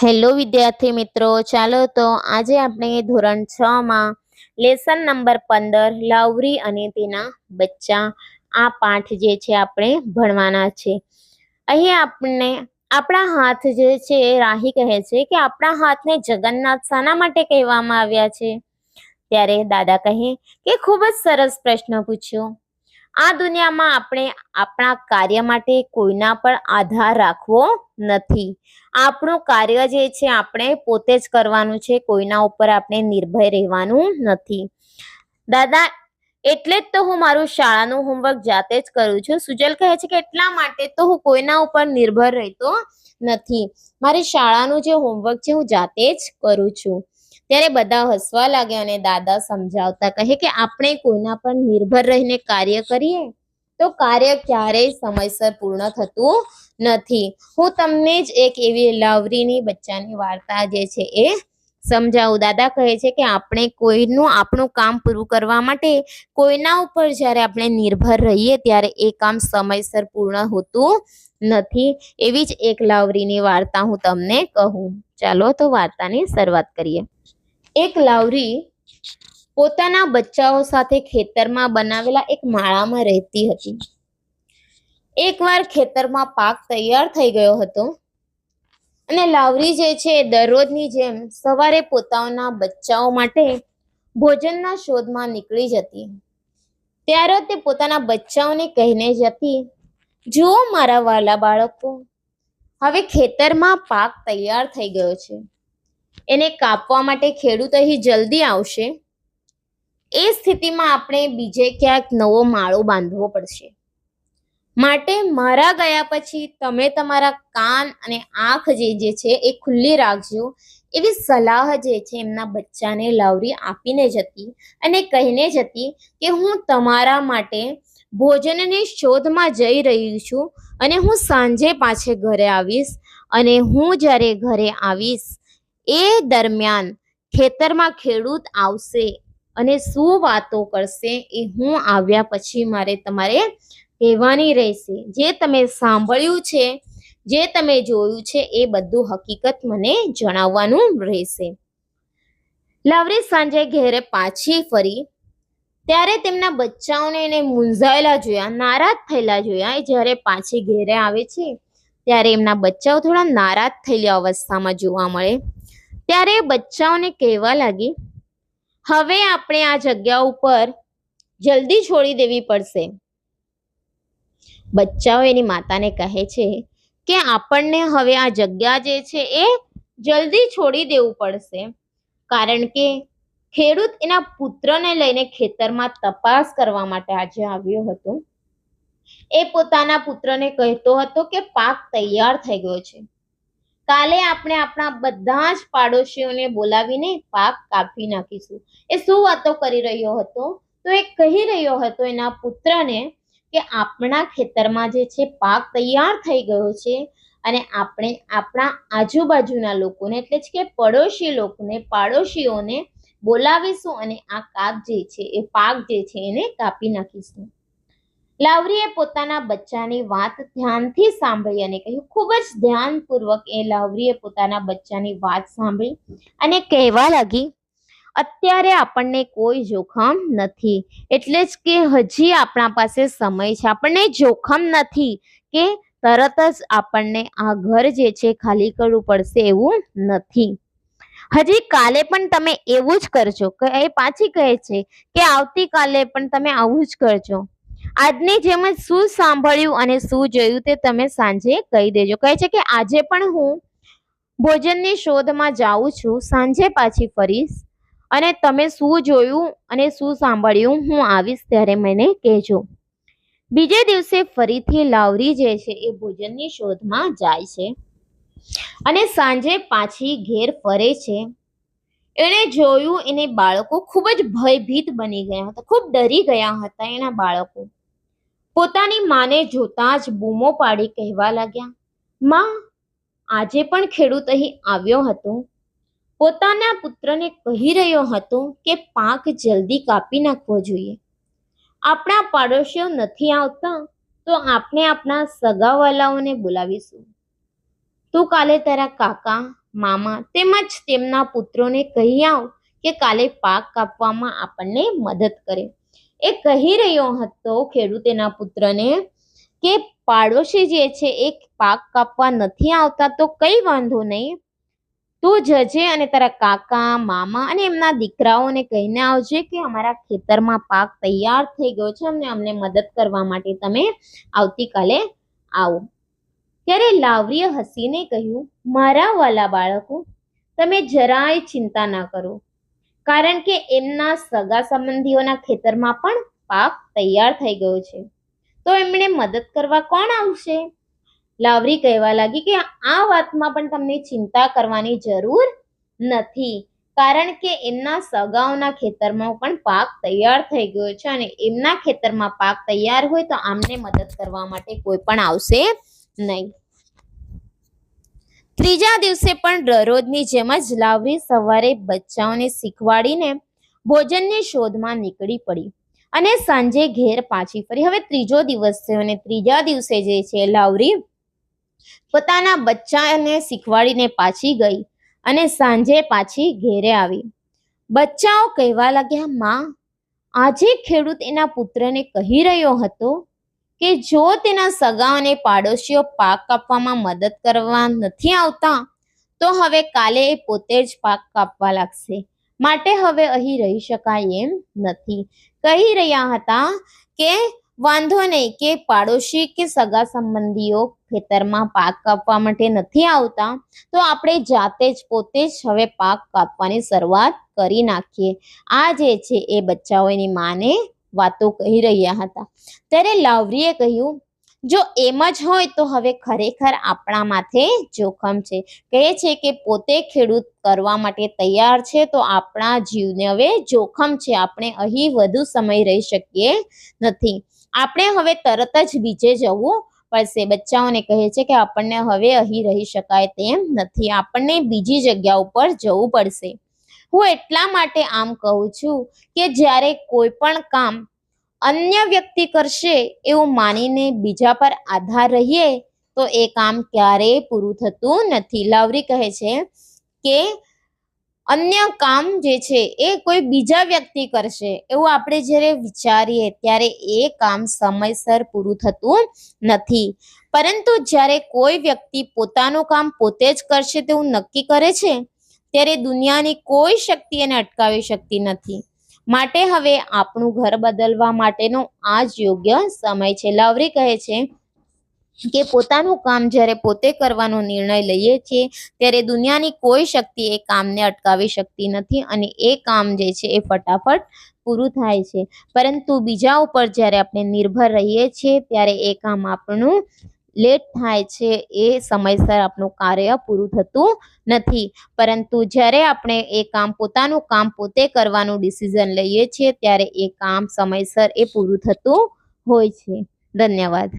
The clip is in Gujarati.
હેલો વિદ્યાર્થી મિત્રો, ચાલો તો આજે આપણે ધોરણ 6 માં લેસન નંબર 15 લાવરી અને તેના બચ્ચા આ પાઠ જે છે આપણે ભણવાના છે. અહીં આપણે આપણા હાથ જે છે રાહી કહે છે કે આપણા હાથને જગન્નાથ શાના માટે કહેવામાં આવ્યા છે? ત્યારે દાદા કહે કે ખૂબ જ સરસ પ્રશ્ન પૂછ્યો. આ દુનિયામાં આપણે આપણા કાર્ય માટે કોઈના પર આધાર રાખવો નથી. આપણું કાર્ય જે છે આપણે પોતે જ કરવાનું છે, કોઈના ઉપર આપણે નિર્ભય રહેવાનું નથી. દાદા, એટલે જ તો હું મારું શાળાનું હોમવર્ક જાતે જ કરું છું. સુજલ કહે છે કે એટલા માટે તો હું કોઈના ઉપર નિર્ભર રહેતો નથી. મારી શાળાનું જે હોમવર્ક છે હું જાતે જ કરું છું. ત્યારે બધા હસવા લાગ્યા અને દાદા સમજાવતા કહે કે આપણે કોઈના પર નિર્ભર રહીને કાર્ય કરીએ તો કાર્ય ક્યારેય સમયસર પૂર્ણ થતું નથી. હું તમને જ એક એવી લાવરીની બચ્ચાની વાર્તા જે છે એ સમજાવું. દાદા કહે છે કે આપણે આપણું કામ પૂરું કરવા માટે કોઈના ઉપર જ્યારે આપણે નિર્ભર રહીએ ત્યારે એ કામ સમયસર પૂર્ણ હોતું નથી. એવી જ એક લાવરીની વાર્તા હું તમને કહું. ચાલો તો વાર્તાની શરૂઆત કરીએ. એક લાવરી પોતાના બચ્ચાઓ સાથે ખેતરમાં બનાવેલા એક માળામાં રહેતી હતી. એકવાર ખેતરમાં પાક તૈયાર થઈ ગયો હતો અને લાવરી જે છે દરરોજની જેમ સવારે પોતાના બચ્ચાઓ માટે ભોજનના શોધમાં નીકળી જતી. ત્યારે તે પોતાના બચ્ચાઓને કહીને જતી, જુઓ મારા વાલા બાળકો, હવે ખેતરમાં પાક તૈયાર થઈ ગયો છે. એને કાપવા માટે ખેડૂત અહીં જલ્દી આવશે. એ સ્થિતિમાં આપણે બીજે ક્યાંક નવો માળો બાંધવો પડશે. માટે મારા ગયા પછી તમે તમારા કાન અને આંખ જે છે એ ખુલ્લી રાખજો. એવી સલાહ જે છે એમના બચ્ચાને લાવરી આપીને જતી અને કહીને જતી કે હું તમારા માટે ભોજનની શોધમાં જઈ રહી છું અને હું સાંજે પાછે ઘરે આવીશ. અને હું જ્યારે ઘરે આવીશ એ દરમિયાન ખેતરમાં ખેડૂત આવશે અને શું વાતો કરશે એ હું આવ્યા પછી મારે તમારે કહેવાની રહેશે. જે તમે સાંભળ્યું છે, જે તમે જોયું છે એ બધું હકીકત મને જણાવવાનું રહેશે. લાવરી સાંજે ઘેરે પાછી ફરી ત્યારે તેમના બચ્ચાઓને એને મૂંઝાયેલા જોયા, નારાજ થયેલા જોયા. એ જ્યારે પાછી ઘેરે આવે છે ત્યારે એમના બચ્ચાઓ થોડા નારાજ થયેલી અવસ્થામાં જોવા મળે. ત્યારે બચ્ચાઓને કહેવા લાગી, હવે આપણે આ જગ્યા ઉપર જલ્દી છોડી દેવી પડશે. બચ્ચાઓ એની માતાને કહે છે કે આપણને હવે આ જગ્યા જે છે એ જલ્દી છોડી દેવું પડશે, કારણ કે ખેડૂત એના પુત્રને લઈને ખેતરમાં તપાસ કરવા માટે આજે આવ્યો હતો. એ પોતાના પુત્રને કહેતો હતો કે પાક તૈયાર થઈ ગયો છે. કાલે આપણે આપણા બધા જ પાડોશીઓને બોલાવીને પાક કાપી નાખીશું. એ શું વાતો કરી રહ્યો હતો? તો એ કહી રહ્યો હતો એના પુત્રને કે આપણા ખેતરમાં જે છે પાક તૈયાર થઈ ગયો છે અને આપણે આપણા આજુબાજુના લોકોને એટલે કે પડોશી લોકોને, પાડોશીઓને બોલાવીશું અને આ પાક જે છે એને કાપી નાખીશું. લાવરીએ પોતાના બચ્ચાની વાત ધ્યાનથી સાંભળી અને કહ્યું. ખૂબ જ ધ્યાનપૂર્વક એ લાવરીએ પોતાના બચ્ચાની વાત સાંભળી અને કહેવા લાગી, અત્યારે આપણને કોઈ જોખમ નથી, એટલે જ કે હજી આપણા પાસે સમય છે. આપણને જોખમ નથી કે તરત જ આપણને આ ઘર જે છે ખાલી કરવું પડશે એવું નથી. હજી કાલે પણ તમે એવું જ કરજો. એ પાછી કહે છે કે આવતીકાલે પણ તમે આવું જ કરજો. આજની જેમ જ શું સાંભળ્યું અને શું જોયું તે તમે સાંજે કહી દેજો. કહે છે કે આજે પણ હું ભોજનની શોધમાં જાઉં છું, સાંજે પાછી ફરીશ અને તમે શું જોયું અને શું સાંભળ્યું હું આવીશ ત્યારે મને કહેજો. બીજે દિવસે ફરીથી લાવરી જે છે એ ભોજનની શોધમાં જાય છે અને સાંજે પાછી ઘેર ફરે છે. એણે જોયું એને બાળકો ખૂબ જ ભયભીત બની ગયા હતા, ખૂબ ડરી ગયા હતા. એના બાળકો પોતાની માને જોતા જ બૂમો પાડી કહેવા લાગ્યા, માં, આજે પણ ખેડૂત અહીં આવ્યો હતો. પોતાના પુત્રને કહી રહ્યો હતો કે પાક જલ્દી કાપી નાખવો જોઈએ. આપણા પાડોશીઓ નથી આવતા તો આપણે આપણા સગાવાલાઓને બોલાવીશું. તું કાલે તારા કાકા, મામા તેમજ તેમના પુત્રોને કહી આવ કે કાલે પાક કાપવામાં આપણને મદદ કરે. એ કહી રહ્યો હતો ખેડૂત એના પુત્રને કે પાડોશી જે છે એ પાક કાપવા નથી આવતા તો કઈ વાંધો નહીં, તું જજે અને તારા કાકા મામા અને એમના દીકરાઓને કહીને આવજે કે અમારા ખેતરમાં પાક તૈયાર થઈ ગયો છે અને અમને મદદ કરવા માટે તમે આવતીકાલે આવો. ત્યારે લાવરીએ હસીને કહ્યું, મારા વાલા બાળકો, તમે જરાય ચિંતા ના કરો, કારણ કે એમના સગા સંબંધીઓના ખેતરમાં પણ પાક તૈયાર થઈ ગયો છે, તો એમણે મદદ કરવા કોણ આવશે? લાવરી કહેવા લાગી કે આ વાતમાં પણ તમને ચિંતા કરવાની જરૂર નથી, કારણ કે એમના સગાઓના ખેતરમાં પણ પાક તૈયાર થઈ ગયો છે અને એમના ખેતરમાં પાક તૈયાર હોય તો આમને મદદ કરવા માટે કોઈ પણ આવશે નહીં. ત્રીજા દિવસે પણ દરરોજની જેમ જ લાવરી સવારે બચ્ચાઓને શીખવાડીને ભોજનની શોધમાં નીકળી પડી અને સાંજે ઘેર પાછી ફરી. હવે ત્રીજો દિવસ છે અને ત્રીજા દિવસે જે છે લાવરી પોતાના બચ્ચાને શીખવાડીને પાછી ગઈ અને સાંજે પાછી ઘેરે આવી. બચ્ચાઓ કહેવા લાગ્યા, માં, આજે ખેડૂત એના પુત્રને કહી રહ્યો હતો કે જો તેના સગા અને પાડોશીઓ પાક કાપવામાં મદદ કરવા નથી આવતા તો હવે કાલે એ પોતે જ પાક કાપવા લાગશે, માટે હવે અહીં રહી શકાય એમ નથી. કહી રહ્યા હતા કે વાંધો નહીં કે પાડોશી કે સગા સંબંધીઓ ખેતરમાં પાક કાપવા માટે નથી આવતા તો આપણે જાતે જ પોતે જ હવે પાક કાપવાની શરૂઆત કરી નાખીએ. આ જે છે એ બચ્ચાઓ એની માને વાતો કહી રહ્યા હતા. ત્યારે લાવરીએ કહ્યું, જો એમ જ હોય તો હવે ખરેખર આપણા માથે જોખમ છે. કહે છે કે પોતે ખેડૂત કરવા માટે તૈયાર છે તો આપણા જીવને હવે જોખમ છે, આપણે અહીં વધુ સમય રહી શકીએ નથી, આપણે હવે તરત જ બીજે જવું પડશે. બચ્ચાઓને કહે છે કે આપણને હવે અહીં રહી શકાય તેમ નથી, આપણને બીજી જગ્યા ઉપર જવું પડશે. હું એટલા માટે આમ કહું છું કે જ્યારે કોઈ પણ કામ અન્ય વ્યક્તિ કરશે એવું માનીને બીજા પર આધાર રહીએ તો એ કામ ક્યારેય પૂરું થતું નથી. લાવરી કહે છે કે અન્ય કામ જે છે એ કોઈ બીજા વ્યક્તિ કરશે એવું આપણે જ્યારે વિચારીએ ત્યારે એ કામ સમયસર પૂરું થતું નથી, પરંતુ જ્યારે કોઈ વ્યક્તિ પોતાનું કામ પોતે જ કરશે તેવું નક્કી કરે છે ત્યારે દુનિયાની કોઈ શક્તિ એને અટકાવી શકતી નથી. માટે હવે આપણું ઘર બદલવા માટેનો આ જ યોગ્ય સમય છે. લાવરી કહે છે કે પોતાનું કામ જ્યારે પોતે કરવાનો નિર્ણય લઈએ છીએ ત્યારે દુનિયાની કોઈ શક્તિ એ કામને અટકાવી શકતી નથી અને એ કામ જે છે એ ફટાફટ પૂરું થાય છે. પરંતુ બીજા ઉપર જ્યારે આપણે નિર્ભર રહીએ છીએ ત્યારે એ કામ આપણું લેટ થાય છે, એ સમયસર આપણું કાર્ય પૂરું થતું નથી. પરંતુ જ્યારે આપણે એ પોતાનું કામ પોતે કરવાનું ડિસિઝન લઈએ છીએ ત્યારે એ કામ સમયસર એ પૂરું થતું હોય છે. ધન્યવાદ.